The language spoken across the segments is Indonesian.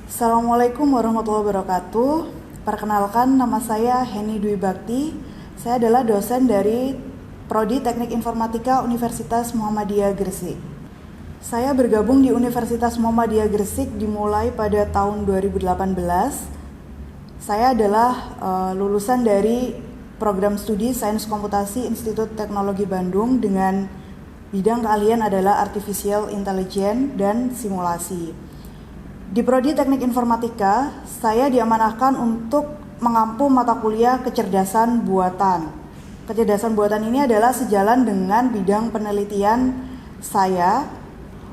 Assalamualaikum warahmatullahi wabarakatuh. Perkenalkan, nama saya Heni Dwi Bakti. Saya adalah dosen dari Prodi Teknik Informatika Universitas Muhammadiyah Gresik. Saya bergabung di Universitas Muhammadiyah Gresik dimulai pada tahun 2018. Saya adalah lulusan dari program studi Sains Komputasi Institut Teknologi Bandung dengan bidang keahlian adalah Artificial Intelligence dan Simulasi. Di Prodi Teknik Informatika, saya diamanahkan untuk mengampu mata kuliah kecerdasan buatan. Kecerdasan buatan ini adalah sejalan dengan bidang penelitian saya.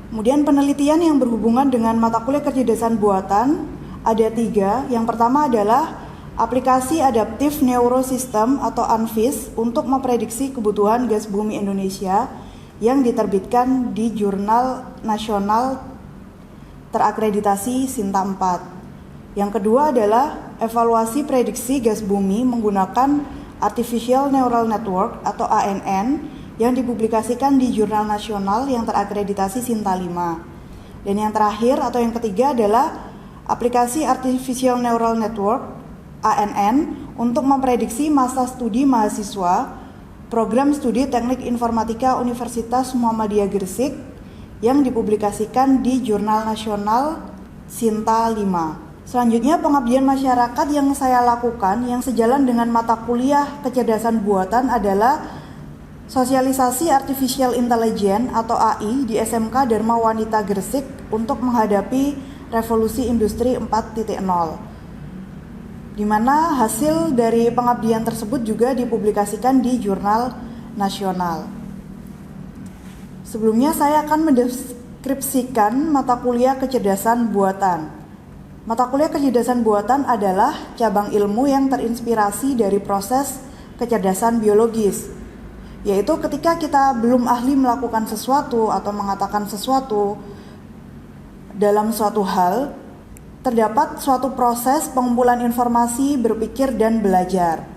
Kemudian penelitian yang berhubungan dengan mata kuliah kecerdasan buatan ada 3. Yang pertama adalah aplikasi adaptif neurosystem atau ANFIS untuk memprediksi kebutuhan gas bumi Indonesia yang diterbitkan di Jurnal Nasional terakreditasi Sinta 4. Yang kedua adalah evaluasi prediksi gas bumi menggunakan Artificial Neural Network atau ANN yang dipublikasikan di Jurnal Nasional yang terakreditasi Sinta 5. Dan yang terakhir atau yang ketiga adalah aplikasi Artificial Neural Network ANN untuk memprediksi masa studi mahasiswa program studi Teknik Informatika Universitas Muhammadiyah Gresik yang dipublikasikan di Jurnal Nasional Sinta 5. Selanjutnya, pengabdian masyarakat yang saya lakukan yang sejalan dengan mata kuliah kecerdasan buatan adalah sosialisasi Artificial Intelligence atau AI di SMK Dharma Wanita Gresik untuk menghadapi revolusi industri 4.0. Di mana hasil dari pengabdian tersebut juga dipublikasikan di Jurnal Nasional. Sebelumnya saya akan mendeskripsikan mata kuliah kecerdasan buatan. Mata kuliah kecerdasan buatan adalah cabang ilmu yang terinspirasi dari proses kecerdasan biologis, yaitu ketika kita belum ahli melakukan sesuatu atau mengatakan sesuatu dalam suatu hal, terdapat suatu proses pengumpulan informasi, berpikir, dan belajar.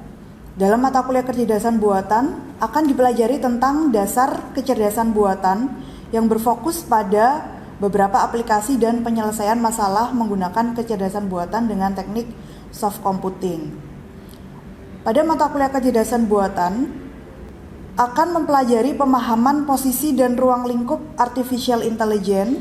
Dalam mata kuliah kecerdasan buatan akan dipelajari tentang dasar kecerdasan buatan yang berfokus pada beberapa aplikasi dan penyelesaian masalah menggunakan kecerdasan buatan dengan teknik soft computing. Pada mata kuliah kecerdasan buatan akan mempelajari pemahaman posisi dan ruang lingkup artificial intelligence,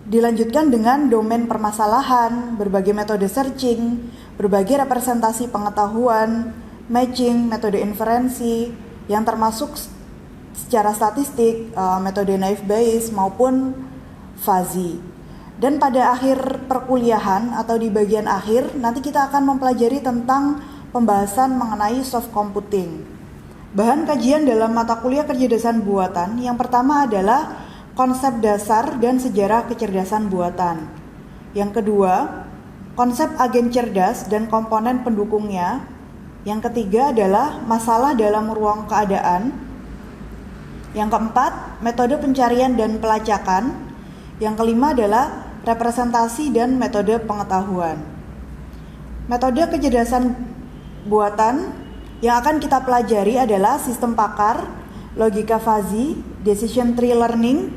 dilanjutkan dengan domain permasalahan, berbagai metode searching, berbagai representasi pengetahuan, matching, metode inferensi yang termasuk secara statistik, metode naive Bayes maupun fuzzy. Dan pada akhir perkuliahan atau di bagian akhir nanti kita akan mempelajari tentang pembahasan mengenai soft computing. Bahan kajian dalam mata kuliah kecerdasan buatan yang pertama adalah konsep dasar dan sejarah kecerdasan buatan. Yang kedua, konsep agen cerdas dan komponen pendukungnya. Yang ketiga adalah masalah dalam ruang keadaan. Yang keempat, metode pencarian dan pelacakan. Yang kelima adalah representasi dan metode pengetahuan. Metode kecerdasan buatan yang akan kita pelajari adalah sistem pakar, logika fuzzy, decision tree learning,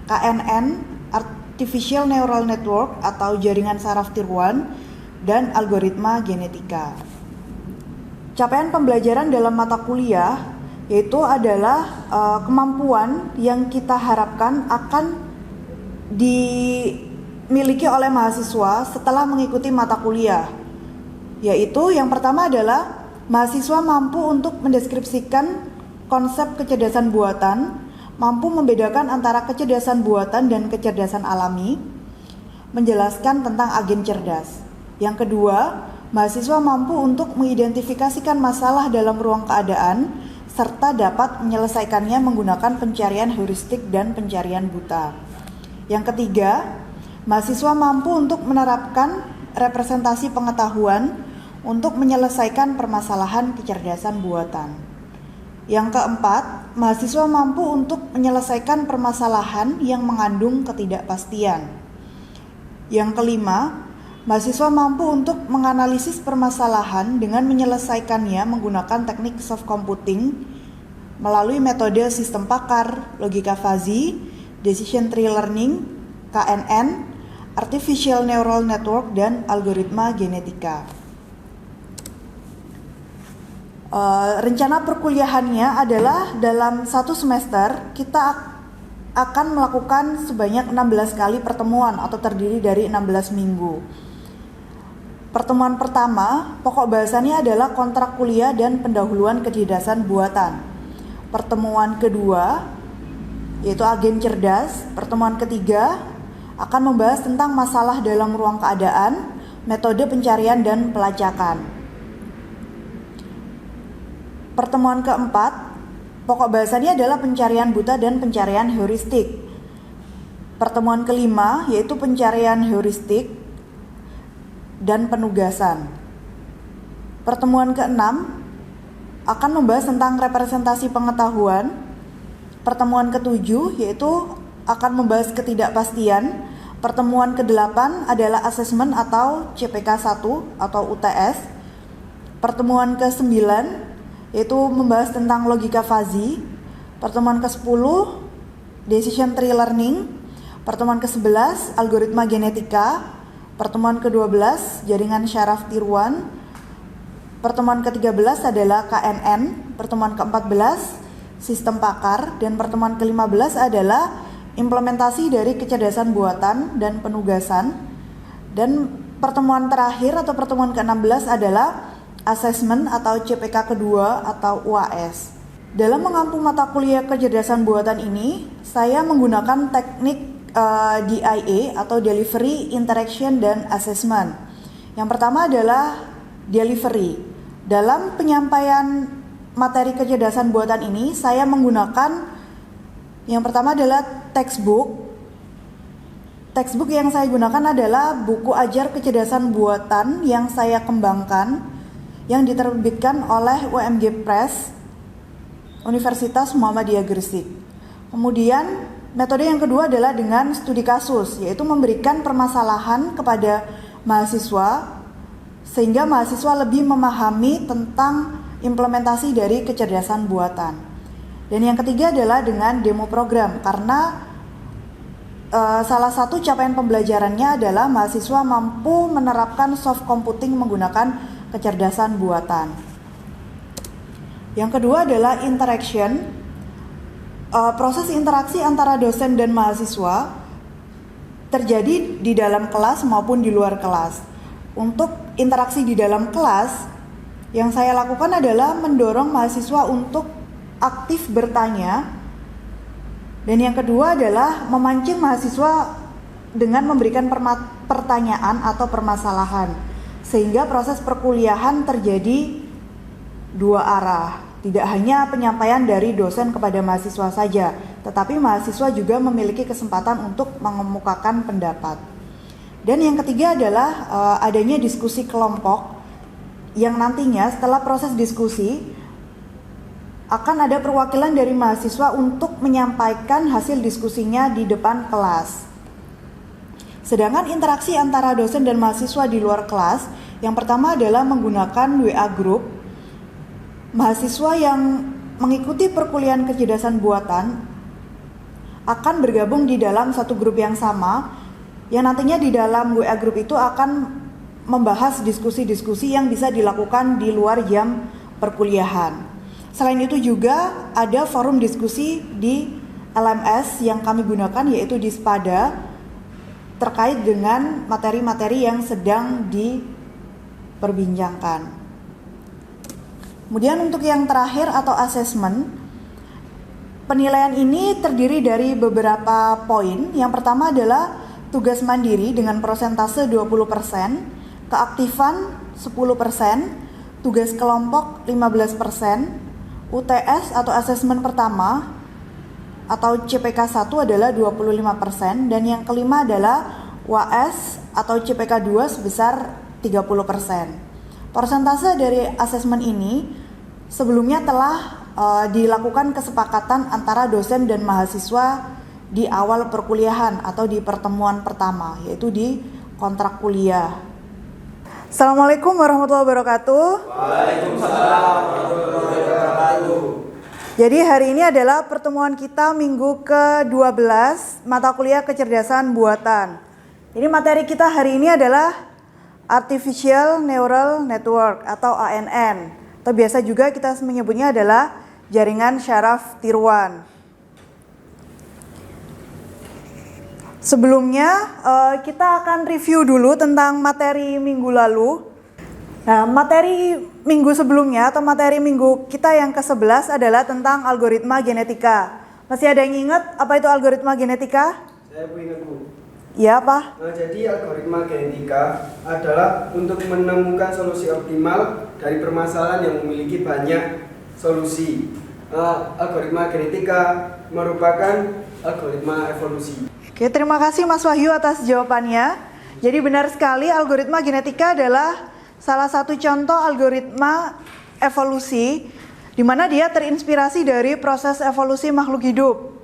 KNN, artificial neural network atau jaringan saraf tiruan, dan algoritma genetika. Capaian pembelajaran dalam mata kuliah yaitu adalah kemampuan yang kita harapkan akan dimiliki oleh mahasiswa setelah mengikuti mata kuliah. Yaitu yang pertama adalah mahasiswa mampu untuk mendeskripsikan konsep kecerdasan buatan, mampu membedakan antara kecerdasan buatan dan kecerdasan alami, menjelaskan tentang agen cerdas. Yang kedua, mahasiswa mampu untuk mengidentifikasikan masalah dalam ruang keadaan serta dapat menyelesaikannya menggunakan pencarian heuristik dan pencarian buta. Yang ketiga, mahasiswa mampu untuk menerapkan representasi pengetahuan untuk menyelesaikan permasalahan kecerdasan buatan. Yang keempat, mahasiswa mampu untuk menyelesaikan permasalahan yang mengandung ketidakpastian. Yang kelima, mahasiswa mampu untuk menganalisis permasalahan dengan menyelesaikannya menggunakan teknik soft computing melalui metode sistem pakar, logika fuzzy, decision tree learning, KNN, Artificial Neural Network, dan algoritma genetika. Rencana perkuliahannya adalah dalam satu semester kita akan melakukan sebanyak 16 kali pertemuan atau terdiri dari 16 minggu. Pertemuan pertama, pokok bahasannya adalah kontrak kuliah dan pendahuluan kecerdasan buatan. Pertemuan kedua, yaitu agen cerdas. Pertemuan ketiga akan membahas tentang masalah dalam ruang keadaan, metode pencarian dan pelacakan. Pertemuan keempat, pokok bahasannya adalah pencarian buta dan pencarian heuristik. Pertemuan kelima yaitu pencarian heuristik dan penugasan. Pertemuan keenam akan membahas tentang representasi pengetahuan. Pertemuan ketujuh yaitu akan membahas ketidakpastian. Pertemuan kedelapan adalah asesmen atau CPK 1 atau UTS. Pertemuan ke-9 yaitu membahas tentang logika fuzzy. Pertemuan ke-10 decision tree learning. Pertemuan ke-11 algoritma genetika. Pertemuan ke-12 jaringan syaraf tiruan. Pertemuan ke-13 adalah KNN. Pertemuan ke-14 sistem pakar. Dan pertemuan ke-15 adalah implementasi dari kecerdasan buatan dan penugasan. Dan pertemuan terakhir atau pertemuan ke-16 adalah asesmen atau CPK kedua atau UAS. Dalam mengampu mata kuliah kecerdasan buatan ini, saya menggunakan teknik DIA atau Delivery, Interaction, dan Assessment. Yang pertama adalah delivery. Dalam penyampaian materi kecerdasan buatan ini, saya menggunakan yang pertama adalah textbook. Textbook yang saya gunakan adalah buku ajar kecerdasan buatan yang saya kembangkan, yang diterbitkan oleh UMG Press Universitas Muhammadiyah Gresik. Kemudian metode yang kedua adalah dengan studi kasus, yaitu memberikan permasalahan kepada mahasiswa sehingga mahasiswa lebih memahami tentang implementasi dari kecerdasan buatan. Dan yang ketiga adalah dengan demo program, karena salah satu capaian pembelajarannya adalah mahasiswa mampu menerapkan soft computing menggunakan kecerdasan buatan. Yang kedua adalah interaction. Proses interaksi antara dosen dan mahasiswa terjadi di dalam kelas maupun di luar kelas. Untuk interaksi di dalam kelas, yang saya lakukan adalah mendorong mahasiswa untuk aktif bertanya. Dan yang kedua adalah memancing mahasiswa dengan memberikan pertanyaan atau permasalahan, sehingga proses perkuliahan terjadi dua arah. Tidak hanya penyampaian dari dosen kepada mahasiswa saja, tetapi mahasiswa juga memiliki kesempatan untuk mengemukakan pendapat. Dan yang ketiga adalah adanya diskusi kelompok, yang nantinya setelah proses diskusi akan ada perwakilan dari mahasiswa untuk menyampaikan hasil diskusinya di depan kelas. Sedangkan interaksi antara dosen dan mahasiswa di luar kelas, yang pertama adalah menggunakan WA group. Mahasiswa yang mengikuti perkuliahan kecerdasan buatan akan bergabung di dalam satu grup yang sama, yang nantinya di dalam WA group itu akan membahas diskusi-diskusi yang bisa dilakukan di luar jam perkuliahan. Selain itu juga ada forum diskusi di LMS yang kami gunakan, yaitu di Spada, terkait dengan materi-materi yang sedang diperbincangkan. Kemudian untuk yang terakhir atau asesmen, penilaian ini terdiri dari beberapa poin. Yang pertama adalah tugas mandiri dengan persentase 20%, keaktifan 10%, tugas kelompok 15%, UTS atau asesmen pertama atau CPK 1 adalah 25%, dan yang kelima adalah UAS atau CPK 2 sebesar 30%. Persentase dari asesmen ini sebelumnya telah dilakukan kesepakatan antara dosen dan mahasiswa di awal perkuliahan atau di pertemuan pertama, yaitu di kontrak kuliah. Assalamualaikum warahmatullahi wabarakatuh. Waalaikumsalam warahmatullahi wabarakatuh. Jadi hari ini adalah pertemuan kita minggu ke-12 mata kuliah kecerdasan buatan. Jadi materi kita hari ini adalah Artificial Neural Network atau ANN. Atau biasa juga kita menyebutnya adalah jaringan syaraf tiruan. Sebelumnya kita akan review dulu tentang materi minggu lalu. Nah, materi minggu sebelumnya atau materi minggu kita yang ke-11 adalah tentang algoritma genetika. Masih ada yang ingat apa itu algoritma genetika? Saya ingat, Bu. Ya, apa? Jadi algoritma genetika adalah untuk menemukan solusi optimal dari permasalahan yang memiliki banyak solusi. Algoritma genetika merupakan algoritma evolusi. Oke, terima kasih Mas Wahyu atas jawabannya. Jadi benar sekali algoritma genetika adalah salah satu contoh algoritma evolusi di mana dia terinspirasi dari proses evolusi makhluk hidup.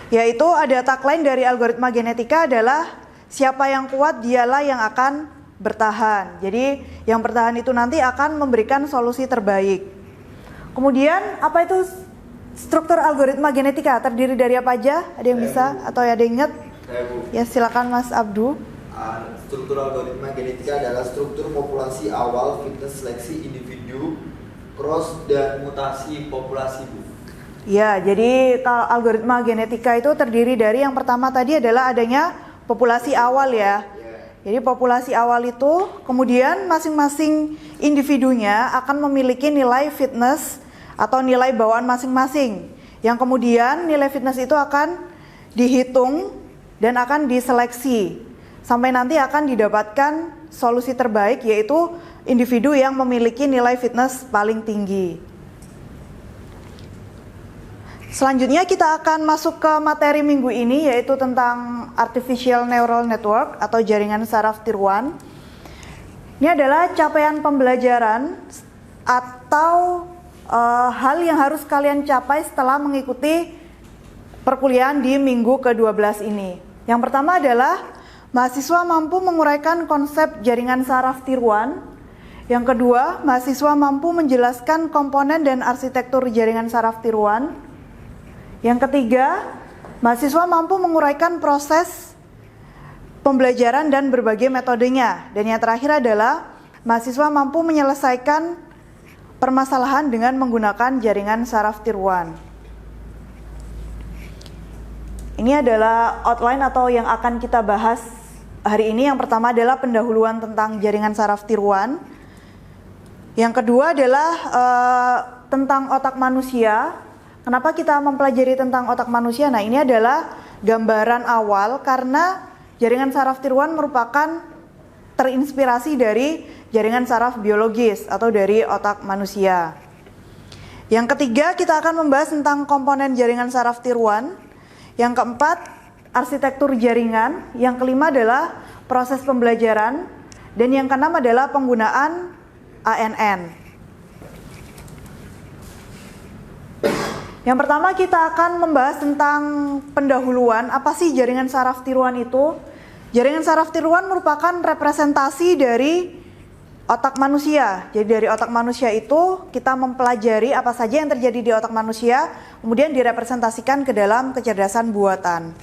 Yaitu ada tagline dari algoritma genetika adalah siapa yang kuat dialah yang akan bertahan. Jadi yang bertahan itu nanti akan memberikan solusi terbaik. Kemudian apa itu struktur algoritma genetika? Terdiri dari apa aja? Ada yang bisa atau ada yang ingat? Ya silakan Mas Abdu. Struktur algoritma genetika adalah struktur populasi awal, fitness seleksi individu, cross dan mutasi populasi, Bu. Ya, jadi kalau algoritma genetika itu terdiri dari yang pertama tadi adalah adanya populasi awal ya. Jadi populasi awal itu kemudian masing-masing individunya akan memiliki nilai fitness atau nilai bawaan masing-masing. Yang kemudian nilai fitness itu akan dihitung dan akan diseleksi. Sampai nanti akan didapatkan solusi terbaik yaitu individu yang memiliki nilai fitness paling tinggi. Selanjutnya kita akan masuk ke materi minggu ini yaitu tentang Artificial Neural Network atau jaringan saraf tiruan. Ini adalah capaian pembelajaran atau hal yang harus kalian capai setelah mengikuti perkuliahan di minggu ke-12 ini. Yang pertama adalah mahasiswa mampu menguraikan konsep jaringan saraf tiruan. Yang kedua, mahasiswa mampu menjelaskan komponen dan arsitektur jaringan saraf tiruan. Yang ketiga, mahasiswa mampu menguraikan proses pembelajaran dan berbagai metodenya. Dan yang terakhir adalah mahasiswa mampu menyelesaikan permasalahan dengan menggunakan jaringan saraf tiruan. Ini adalah outline atau yang akan kita bahas hari ini. Yang pertama adalah pendahuluan tentang jaringan saraf tiruan. Yang kedua adalah tentang otak manusia. Kenapa kita mempelajari tentang otak manusia? Nah, ini adalah gambaran awal karena jaringan saraf tiruan merupakan terinspirasi dari jaringan saraf biologis atau dari otak manusia. Yang ketiga, kita akan membahas tentang komponen jaringan saraf tiruan. Yang keempat, arsitektur jaringan. Yang kelima adalah proses pembelajaran. Dan yang keenam adalah penggunaan ANN. Yang pertama kita akan membahas tentang pendahuluan. Apa sih jaringan saraf tiruan itu? Jaringan saraf tiruan merupakan representasi dari otak manusia. Jadi dari otak manusia itu kita mempelajari apa saja yang terjadi di otak manusia, kemudian direpresentasikan ke dalam kecerdasan buatan.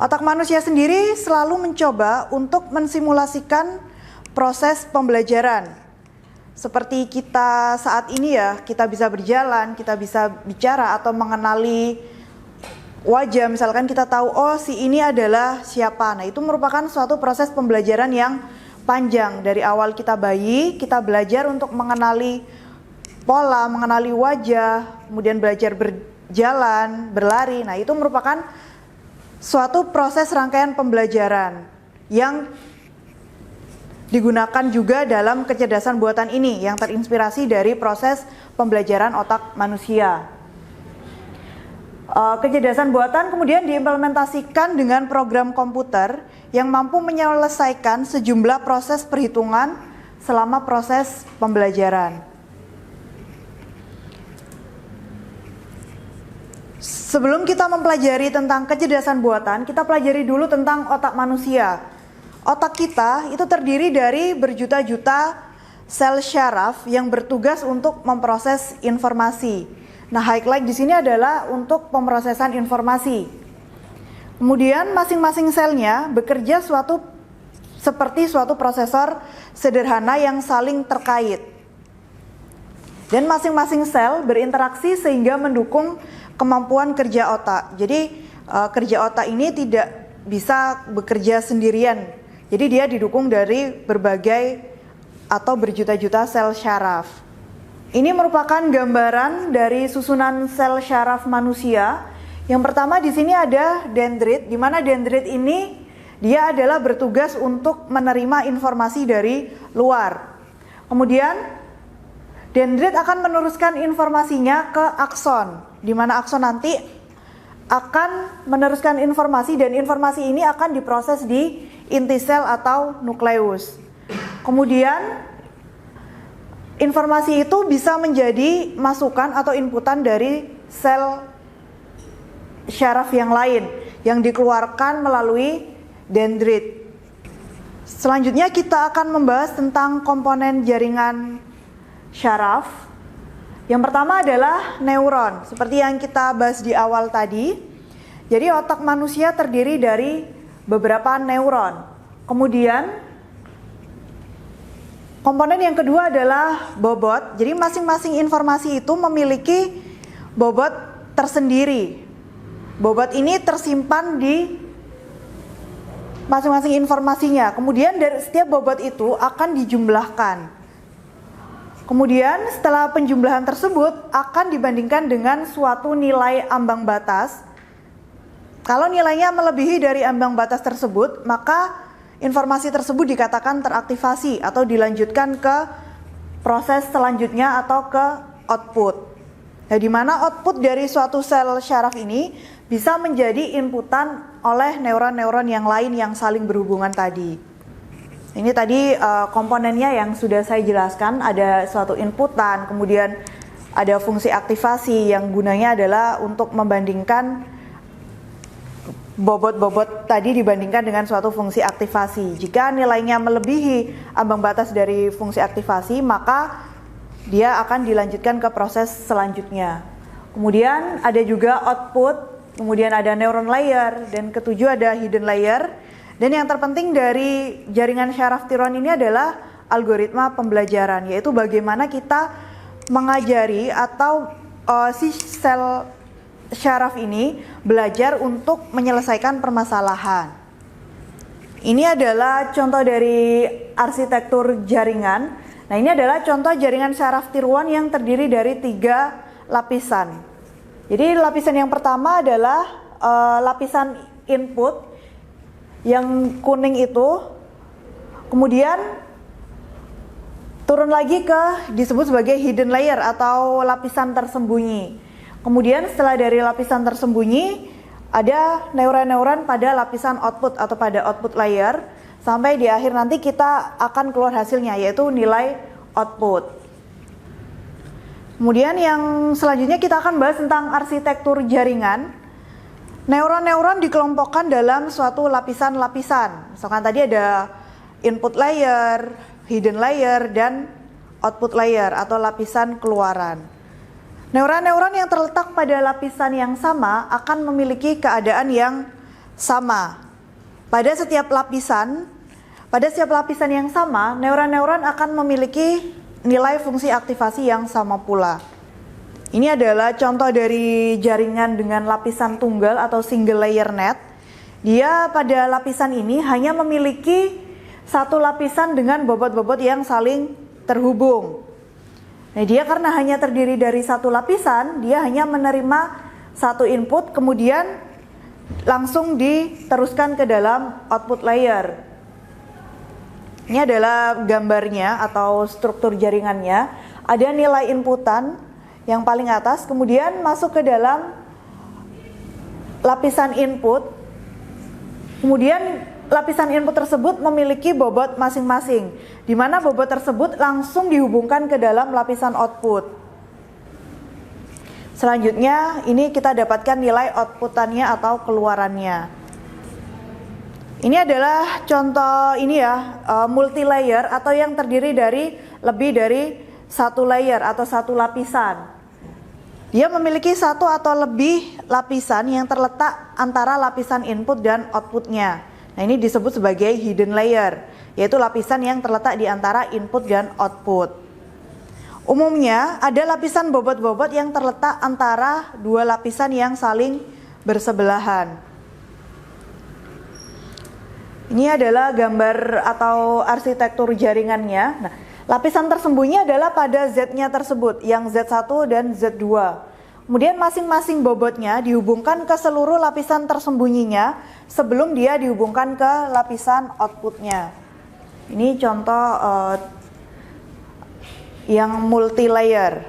Otak manusia sendiri selalu mencoba untuk mensimulasikan proses pembelajaran. Seperti kita saat ini ya, kita bisa berjalan, kita bisa bicara atau mengenali wajah. Misalkan kita tahu, oh si ini adalah siapa. Nah, itu merupakan suatu proses pembelajaran yang panjang. Dari awal kita bayi, kita belajar untuk mengenali pola, mengenali wajah, kemudian belajar berjalan, berlari. Nah, itu merupakan suatu proses rangkaian pembelajaran yang digunakan juga dalam kecerdasan buatan ini yang terinspirasi dari proses pembelajaran otak manusia. Kecerdasan buatan kemudian diimplementasikan dengan program komputer yang mampu menyelesaikan sejumlah proses perhitungan selama proses pembelajaran. Sebelum kita mempelajari tentang kecerdasan buatan, kita pelajari dulu tentang otak manusia. Otak kita itu terdiri dari berjuta-juta sel syaraf yang bertugas untuk memproses informasi. Nah, highlight di sini adalah untuk pemrosesan informasi. Kemudian masing-masing selnya bekerja seperti suatu prosesor sederhana yang saling terkait. Dan masing-masing sel berinteraksi sehingga mendukung kemampuan kerja otak. Jadi kerja otak ini tidak bisa bekerja sendirian. Jadi dia didukung dari berbagai atau berjuta-juta sel syaraf. Ini merupakan gambaran dari susunan sel syaraf manusia. Yang pertama di sini ada dendrit, di mana dendrit ini dia adalah bertugas untuk menerima informasi dari luar. Kemudian dendrit akan meneruskan informasinya ke akson, di mana akson nanti akan meneruskan informasi dan informasi ini akan diproses di inti sel atau nukleus. Kemudian informasi itu bisa menjadi masukan atau inputan dari sel syaraf yang lain yang dikeluarkan melalui dendrit. Selanjutnya kita akan membahas tentang komponen jaringan syaraf. Yang pertama adalah neuron, seperti yang kita bahas di awal tadi. Jadi otak manusia terdiri dari beberapa neuron. Kemudian komponen yang kedua adalah bobot. Jadi masing-masing informasi itu memiliki bobot tersendiri. Bobot ini tersimpan di masing-masing informasinya. Kemudian dari setiap bobot itu akan dijumlahkan. Kemudian setelah penjumlahan tersebut akan dibandingkan dengan suatu nilai ambang batas. Kalau nilainya melebihi dari ambang batas tersebut, maka informasi tersebut dikatakan teraktivasi atau dilanjutkan ke proses selanjutnya atau ke output. Nah, di mana output dari suatu sel syaraf ini bisa menjadi inputan oleh neuron-neuron yang lain yang saling berhubungan tadi. Ini tadi komponennya yang sudah saya jelaskan, ada suatu inputan, kemudian ada fungsi aktivasi yang gunanya adalah untuk membandingkan bobot-bobot tadi dibandingkan dengan suatu fungsi aktivasi. Jika nilainya melebihi ambang batas dari fungsi aktivasi, maka dia akan dilanjutkan ke proses selanjutnya. Kemudian ada juga output, kemudian ada neuron layer, dan ketujuh ada hidden layer. Dan yang terpenting dari jaringan syaraf tiroid ini adalah algoritma pembelajaran, yaitu bagaimana kita mengajari atau si sel syaraf ini belajar untuk menyelesaikan permasalahan. Ini adalah contoh dari arsitektur jaringan. Nah, ini adalah contoh jaringan syaraf tiruan yang terdiri dari 3 lapisan. Jadi lapisan yang pertama adalah lapisan input yang kuning itu, kemudian turun lagi ke disebut sebagai hidden layer atau lapisan tersembunyi. Kemudian setelah dari lapisan tersembunyi ada neuron-neuron pada lapisan output atau pada output layer, sampai di akhir nanti kita akan keluar hasilnya, yaitu nilai output. Kemudian yang selanjutnya kita akan bahas tentang arsitektur jaringan. Neuron-neuron dikelompokkan dalam suatu lapisan-lapisan. Misalkan tadi ada input layer, hidden layer, dan output layer atau lapisan keluaran. Neuron-neuron yang terletak pada lapisan yang sama akan memiliki keadaan yang sama. Pada setiap lapisan yang sama, neuron-neuron akan memiliki nilai fungsi aktivasi yang sama pula. Ini adalah contoh dari jaringan dengan lapisan tunggal atau single layer net. Dia pada lapisan ini hanya memiliki satu lapisan dengan bobot-bobot yang saling terhubung. Nah, dia karena hanya terdiri dari satu lapisan, dia hanya menerima satu input, kemudian langsung diteruskan ke dalam output layer. Ini adalah gambarnya atau struktur jaringannya. Ada nilai inputan yang paling atas, kemudian masuk ke dalam lapisan input. Kemudian lapisan input tersebut memiliki bobot masing-masing, di mana bobot tersebut langsung dihubungkan ke dalam lapisan output. Selanjutnya ini kita dapatkan nilai outputannya atau keluarannya. Ini adalah contoh ini ya, multi layer atau yang terdiri dari lebih dari satu layer atau satu lapisan. Dia memiliki satu atau lebih lapisan yang terletak antara lapisan input dan outputnya. Nah, ini disebut sebagai hidden layer, yaitu lapisan yang terletak di antara input dan output. Umumnya ada lapisan bobot-bobot yang terletak antara dua lapisan yang saling bersebelahan. Ini adalah gambar atau arsitektur jaringannya. Nah, lapisan tersembunyi adalah pada Z-nya tersebut, yang Z1 dan Z2. Kemudian masing-masing bobotnya dihubungkan ke seluruh lapisan tersembunyinya sebelum dia dihubungkan ke lapisan outputnya. Ini contoh yang multi layer.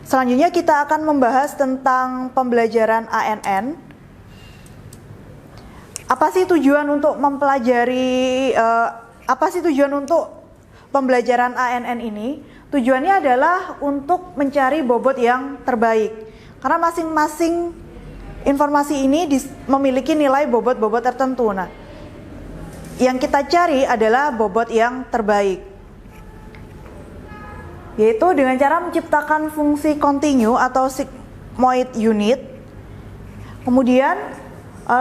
Selanjutnya kita akan membahas tentang pembelajaran ANN. Apa sih tujuan untuk mempelajari pembelajaran ANN ini? Tujuannya adalah untuk mencari bobot yang terbaik. Karena masing-masing informasi ini memiliki nilai bobot-bobot tertentu. Nah, yang kita cari adalah bobot yang terbaik. Yaitu dengan cara menciptakan fungsi continue atau sigmoid unit. Kemudian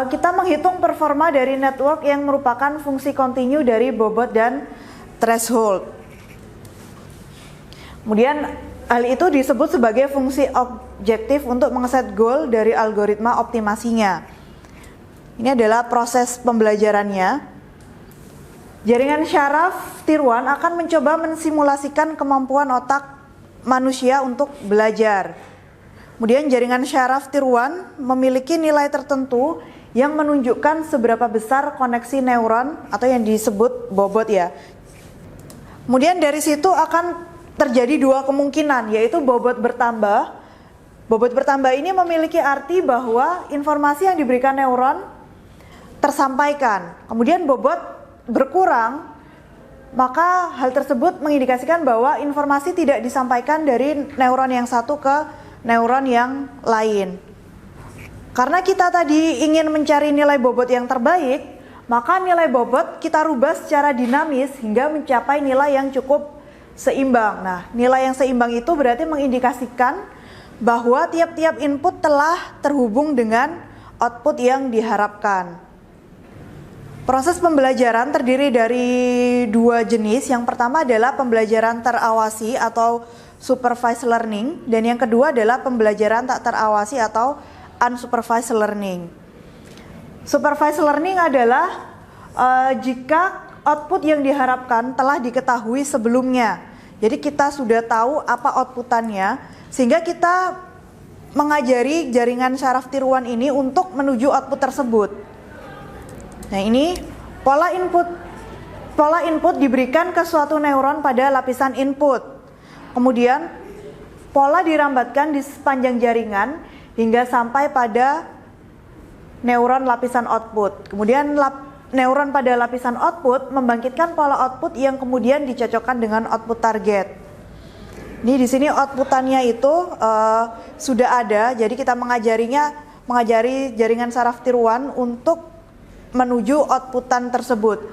kita menghitung performa dari network yang merupakan fungsi continue dari bobot dan threshold. Kemudian hal itu disebut sebagai fungsi objektif untuk mengeset goal dari algoritma optimasinya. Ini adalah proses pembelajarannya. Jaringan syaraf tier 1 akan mencoba mensimulasikan kemampuan otak manusia untuk belajar. Kemudian jaringan syaraf tier 1 memiliki nilai tertentu yang menunjukkan seberapa besar koneksi neuron atau yang disebut bobot ya. Kemudian dari situ akan terjadi dua kemungkinan, yaitu bobot bertambah. Bobot bertambah ini memiliki arti bahwa informasi yang diberikan neuron tersampaikan. Kemudian bobot berkurang, maka hal tersebut mengindikasikan bahwa informasi tidak disampaikan dari neuron yang satu ke neuron yang lain. Karena kita tadi ingin mencari nilai bobot yang terbaik, maka nilai bobot kita rubah secara dinamis hingga mencapai nilai yang cukup seimbang. Nah, nilai yang seimbang itu berarti mengindikasikan bahwa tiap-tiap input telah terhubung dengan output yang diharapkan. Proses pembelajaran terdiri dari dua jenis. Yang pertama adalah pembelajaran terawasi atau supervised learning, dan yang kedua adalah pembelajaran tak terawasi atau unsupervised learning. Supervised learning adalah jika output yang diharapkan telah diketahui sebelumnya. Jadi kita sudah tahu apa outputannya, sehingga kita mengajari jaringan syaraf tier 1 ini untuk menuju output tersebut. Nah, ini pola input diberikan ke suatu neuron pada lapisan input. Kemudian pola dirambatkan di sepanjang jaringan hingga sampai pada neuron lapisan output. Kemudian neuron pada lapisan output membangkitkan pola output yang kemudian dicocokkan dengan output target. Ini di sini outputannya itu sudah ada, jadi kita mengajari jaringan syaraf tier 1 untuk menuju outputan tersebut.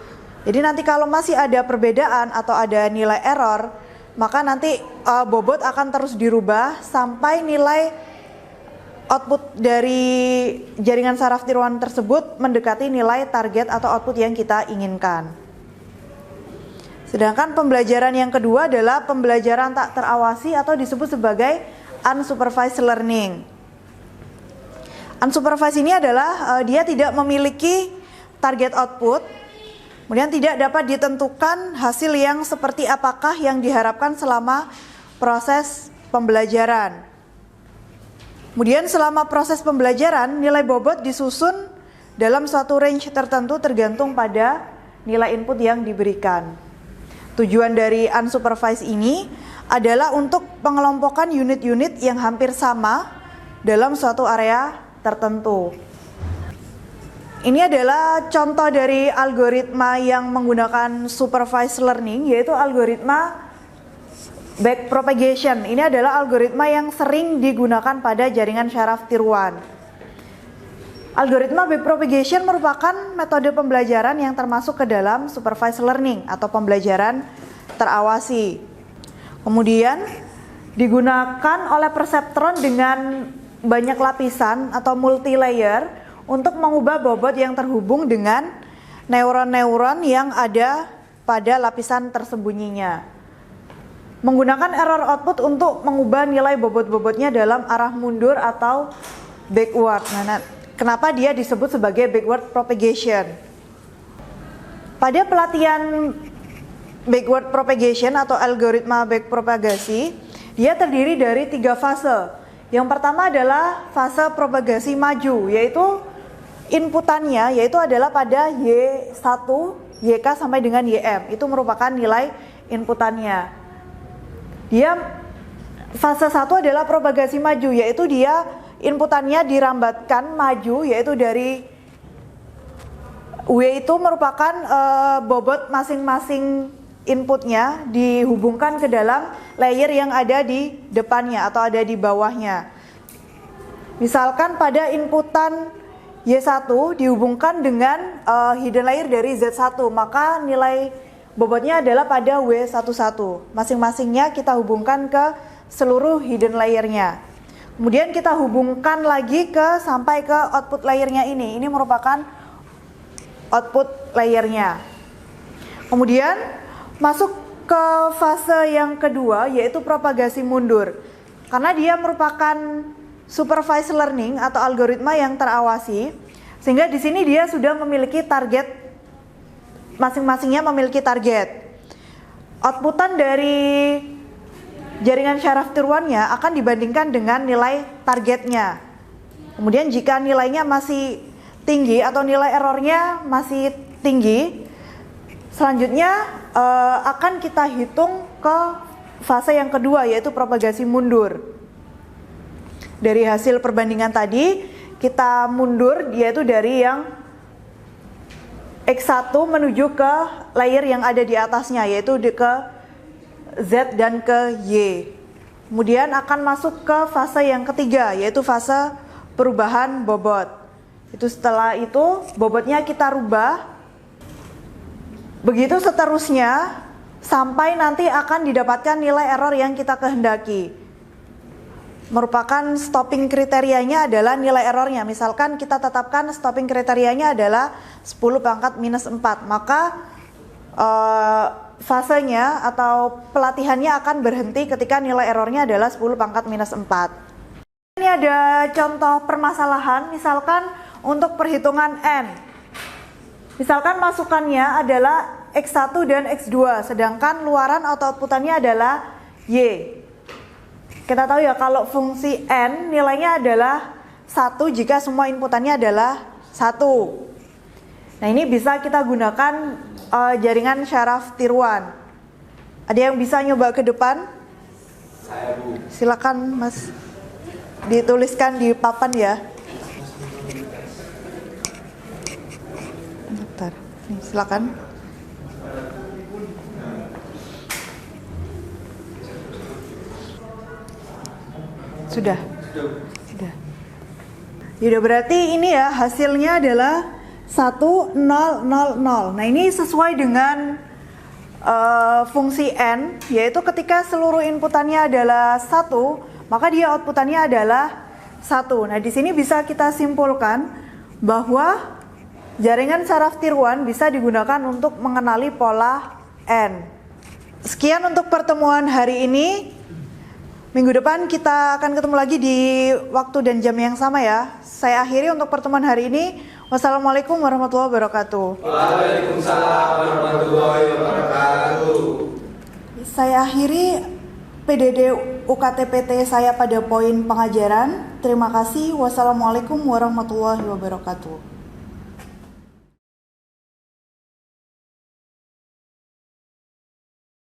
Jadi nanti kalau masih ada perbedaan atau ada nilai error, maka nanti bobot akan terus dirubah sampai nilai output dari jaringan syaraf tier 1 tersebut mendekati nilai target atau output yang kita inginkan. Sedangkan pembelajaran yang kedua adalah pembelajaran tak terawasi atau disebut sebagai unsupervised learning. Unsupervised ini adalah dia tidak memiliki target output, kemudian tidak dapat ditentukan hasil yang seperti apakah yang diharapkan selama proses pembelajaran. Kemudian selama proses pembelajaran, nilai bobot disusun dalam suatu range tertentu tergantung pada nilai input yang diberikan. Tujuan dari unsupervised ini adalah untuk pengelompokan unit-unit yang hampir sama dalam suatu area tertentu. Ini adalah contoh dari algoritma yang menggunakan supervised learning, yaitu algoritma backpropagation. Ini adalah algoritma yang sering digunakan pada jaringan syaraf tier 1. Algoritma backpropagation merupakan metode pembelajaran yang termasuk ke dalam supervised learning atau pembelajaran terawasi. Kemudian digunakan oleh perseptron dengan banyak lapisan atau multi layer untuk mengubah bobot yang terhubung dengan neuron-neuron yang ada pada lapisan tersembunyinya. Menggunakan error output untuk mengubah nilai bobot-bobotnya dalam arah mundur atau backward. Nah, kenapa dia disebut sebagai backward propagation? Pada pelatihan backward propagation atau algoritma backpropagasi, dia terdiri dari 3 fase. Yang pertama adalah fase propagasi maju, yaitu inputannya yaitu adalah pada Y1, YK sampai dengan YM. Itu merupakan nilai inputannya. Fase 1 adalah propagasi maju, yaitu dia inputannya dirambatkan maju, yaitu dari W itu merupakan bobot masing-masing inputnya dihubungkan ke dalam layer yang ada di depannya atau ada di bawahnya. Misalkan pada inputan Y1 dihubungkan dengan hidden layer dari Z1, maka nilai bobotnya adalah pada W11. Masing-masingnya kita hubungkan ke seluruh hidden layernya. Kemudian kita hubungkan lagi sampai ke output layernya ini. Ini merupakan output layernya. Kemudian masuk ke fase yang kedua, yaitu propagasi mundur. Karena dia merupakan supervised learning atau algoritma yang terawasi, sehingga di sini dia sudah memiliki target, masing-masingnya memiliki target. Outputan dari jaringan syaraf tiruannya akan dibandingkan dengan nilai targetnya. Kemudian jika nilainya masih tinggi atau nilai errornya masih tinggi, selanjutnya akan kita hitung ke fase yang kedua, yaitu propagasi mundur. Dari hasil perbandingan tadi, kita mundur, yaitu dari yang X1 menuju ke layer yang ada di atasnya, yaitu ke Z dan ke Y. Kemudian akan masuk ke fase yang ketiga, yaitu fase perubahan bobot. Itu setelah itu bobotnya kita rubah. Begitu seterusnya sampai nanti akan didapatkan nilai error yang kita kehendaki. Merupakan stopping kriterianya adalah nilai errornya. Misalkan kita tetapkan stopping kriterianya adalah 10 pangkat minus 4, maka fasenya atau pelatihannya akan berhenti ketika nilai errornya adalah 10 pangkat minus 4. Ini ada contoh permasalahan, misalkan untuk perhitungan N. Misalkan masukannya adalah X1 dan X2, sedangkan luaran atau outputannya adalah Y. Kita tahu ya, kalau fungsi N nilainya adalah 1 jika semua inputannya adalah 1. Nah, ini bisa kita gunakan jaringan syaraf tiruan. Ada yang bisa nyoba ke depan? Saya, Bu. Silakan, Mas. Dituliskan di papan ya. Bentar. Nih, silakan. Sudah. Yaudah, berarti ini ya hasilnya adalah 1, 0, 0, 0. Nah, ini sesuai dengan fungsi N, yaitu ketika seluruh inputannya adalah 1, maka dia outputannya adalah 1. Nah, di sini bisa kita simpulkan bahwa jaringan syaraf tiruan bisa digunakan untuk mengenali pola N. Sekian untuk pertemuan hari ini. Minggu depan kita akan ketemu lagi di waktu dan jam yang sama ya. Saya akhiri untuk pertemuan hari ini. Wassalamualaikum warahmatullahi wabarakatuh. Waalaikumsalam warahmatullahi wabarakatuh. Saya akhiri PDD UKTPT saya pada poin pengajaran. Terima kasih. Wassalamualaikum warahmatullahi wabarakatuh.